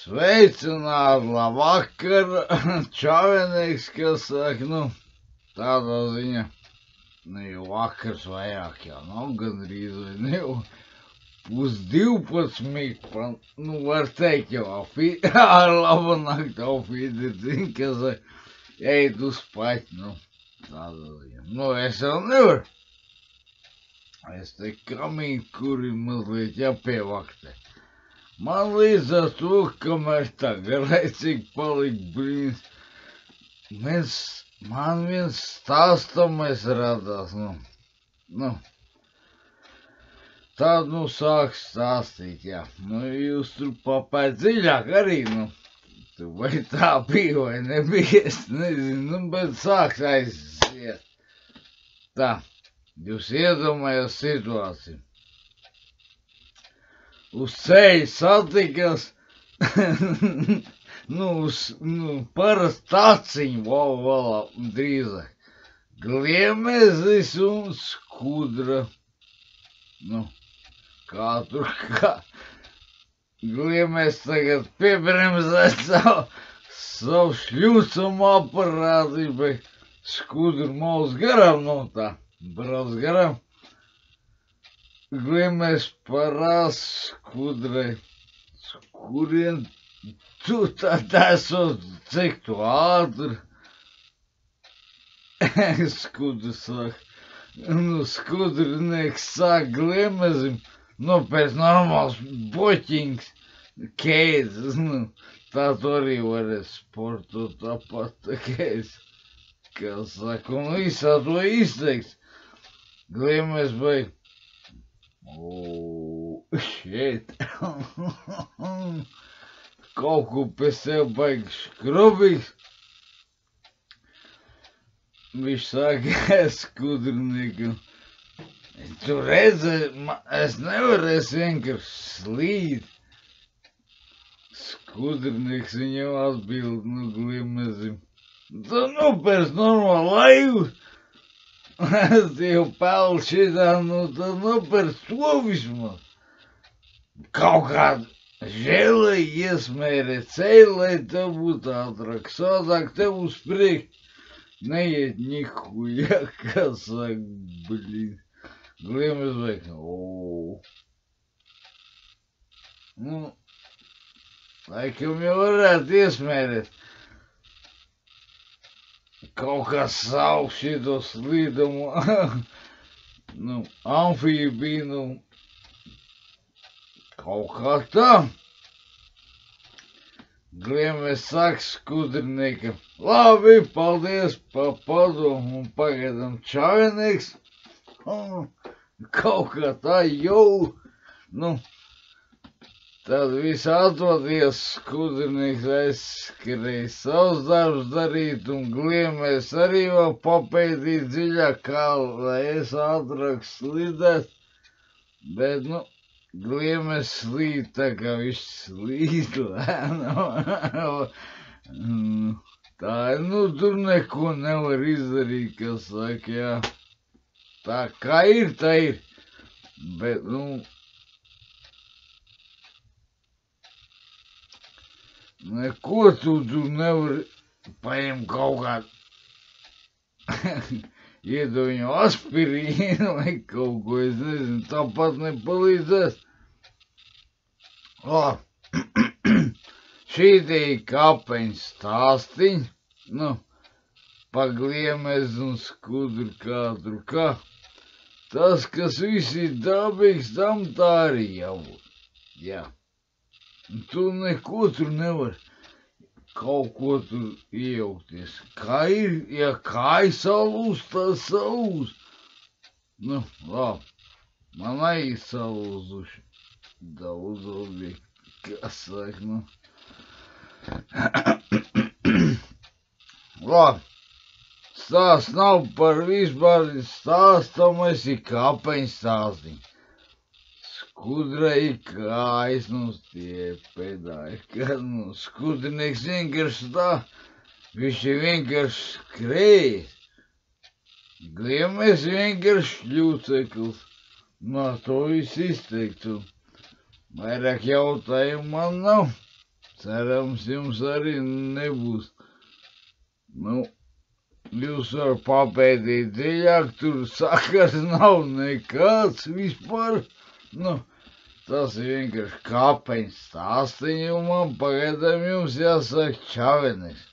Sveicināti, labvakar, čāvienieks, kas saka, tādā ziņa, jau vakars vairāk jau nav gandrīz, vai ne jau 11:30, var teikt jau ar labu nakti aufīdi, zin, kas ejat uz paķi, tādā ziņa. Es jau nevaru. Es te kamīt, kuri mazliet jāpievaktē. Man līdz ar to, kamēr tā garlaicīgi palika brīns, man viens stāstamais radās, tad, sāk stāstīt, jā. Jūs tur papēt dziļāk arī, vai tā bija vai nebija, es nezinu, bet sāks aiziet. Tā, jūs iedomājat situāciju. Uz ceļa satikas, parasti taciņu, drīzāk, gliemezis un skudra. Kā gliemez tagad piebremzē savu šļūcumu aparātu, bet skudru maus garām, tā, brauc garām. Gliemez parās skudrai, kurien tu tad esot, cik tu ātri. Skudra sāk, skudrinieks sāk gliemezim, pēc normāls boķings, keizes, tā tu arī varēs sportot tāpat, tā keiz, kā saka, un visā to izteiks. Gliemez vai, šeit, kaut ko pēc sev baigi škrobīgs. Viņš saka, skudriniekam, tu redzi, es nevarēšu vienkārši slīd. Skudrinieks viņam atbild, gliemezim, tu nopērc normālu laivu. Es jau pelnu šitā, tad nopērc to vismaz. Kaut kādu žēlē iesmērē ceļu, lai tev būtu ātrāk. Sādāk tev uz priekšu neiet nihuja, kas saka, gliemez vajag, laikam jau varētu iesmērēt. Kaut kā savu šito slīdumu, amfībiju, kaut kā tā. Gliemez saka skudriniekam, labi, paldies par padomu un pagaidām čāvienieks. Kaut kā tā jau, tad viss atvadījās, skudrinieks aizskrēja savus darbus darīt, un gliemez arī vēl papētīt dziļāk, kā lai es ātrāk slidētu, bet, gliemez slīd tā, kā viņš slīd lēnām. Tā, tur neko nevar izdarīt, kas saka, jā. Tā kā ir, tā ir, bet, neko tu tur nevar paņemt kaut kādu, iedod viņu aspirīnu vai kaut ko, es nezinu, tāpat nepalīdzēs. Šī te ir kāpeņu stāstiņi, pa gliemez un skudru katru kā. Tas, kas viss ir dabīgs, tam tā arī jābūt, jā. Tu neko tur nevar kaut ko tur iejaukties. Kā ir, ja kāja salūz, tad salūz. Labi, man arī salūzuši. Daudz bija, kas saka, Labi, stāsts nav par vispār stāstamais, ir kāpeņu stāstiņi. Skudrai kājas stiepēdāja, kad skudrinieks vienkārši tā, viņš ir vienkārši skrējis. Gliemez vienkārši šļūceklis. To viss izteiktu. Vairāk jautājumu man nav. cerams jums arī nebūs. Nu, jūs varat papētīt dziļāk, tur sakars nav nekāds vispār. Nu, tas ir vienkārši kāpeņu stāstiņi, un man pagaidām jums jāsaka čavenis.